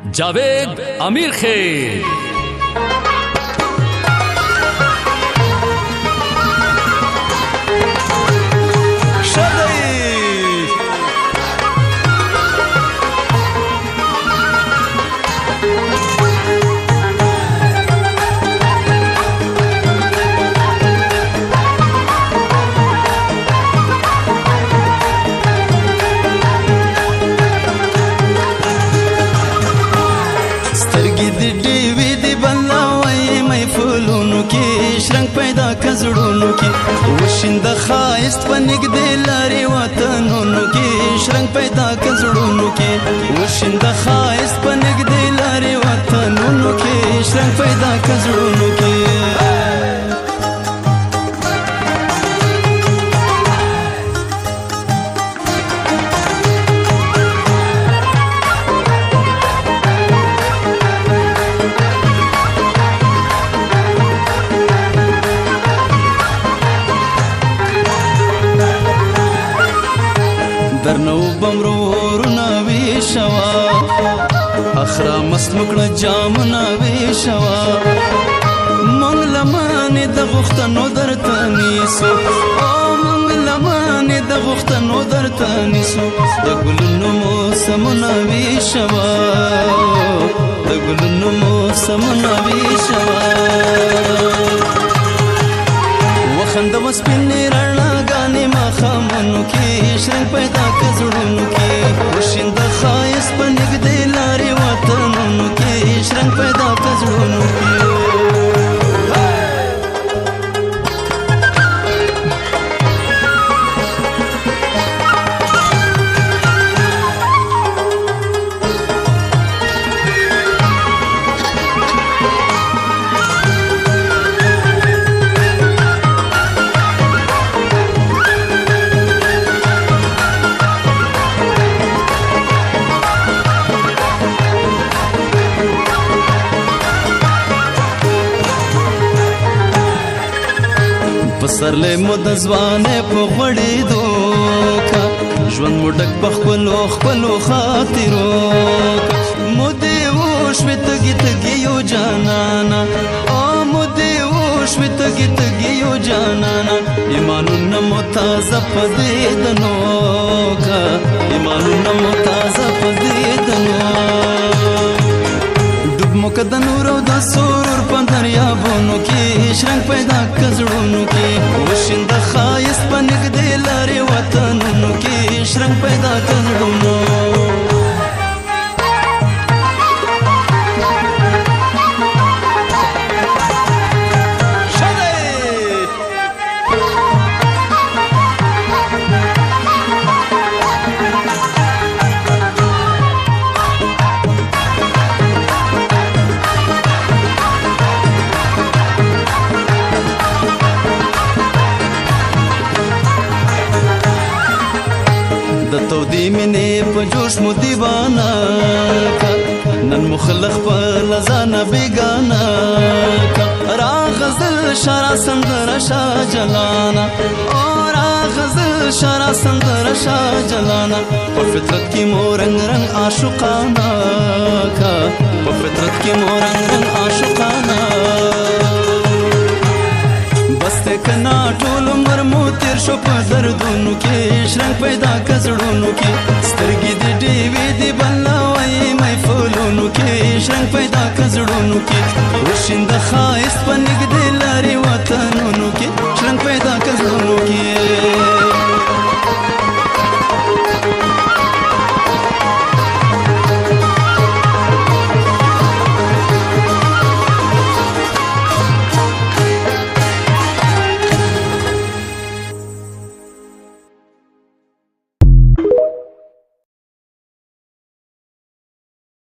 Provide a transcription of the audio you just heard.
जावेद अमीर खेर شرنګ پیدا کزړونو کې وشیند خایست پنګ د لارې وطنونو کې شرنګ پیدا کزړونو کې وشیند خایست پنګ د لارې وطنونو کې شرنګ پیدا کزړونو کې درنو بمرورنا ویشوا اخرا مسمکړه جامنا ویشوا مونږ لمانه د غختنو درته نیسو او مونږ لمانه د غختنو درته نیسو د ګلونو موسمنا ویشوا د ګلونو موسمنا ویشوا وخند وسپینې رڼا غانې ما خامنو کې شرنګ پیدا کزړونو کې وشیند خایست پنګ د لارې وطنونو کې شرنګ پیدا کزړونو کې پسرلې مو د ځوانې په غوړې دوکا ژوند مو ډک بخپلو خپلو خاطرو مو دې وشوې تږي تږي یو جانانا او مو دې وشوې تږي تږي یو جانانا ایمانونه مو تازه په دې دنوکا ایمانونه مو تازه په دې دنو ډوب مو که د نور او د سرور په دریابونو کې شرنګ پیدا کزړونو کې وشیند خایست پنګ د لارې وطنونو کې شرنګ پیدا کزړونو د تودې مینې په جوش مو دیوانه کا نن مخلخ په لزانه بیگانه کا راغزل شارا سندره شا جلانا او راغزل شارا سندره شا جلانا په فطرت کې مو رنگ رنگ عاشقانه کا په فطرت کې مو رنگ رنگ عاشقانه بسته کنا ټول عمر مو تیر شو په دردونو کې شرنګ پیدا کزړونو کې سترګې دې ډېوې دې بلوي مې فولونو کې شرنګ پیدا کزړونو کې وشیند خایست پنګ دې لارې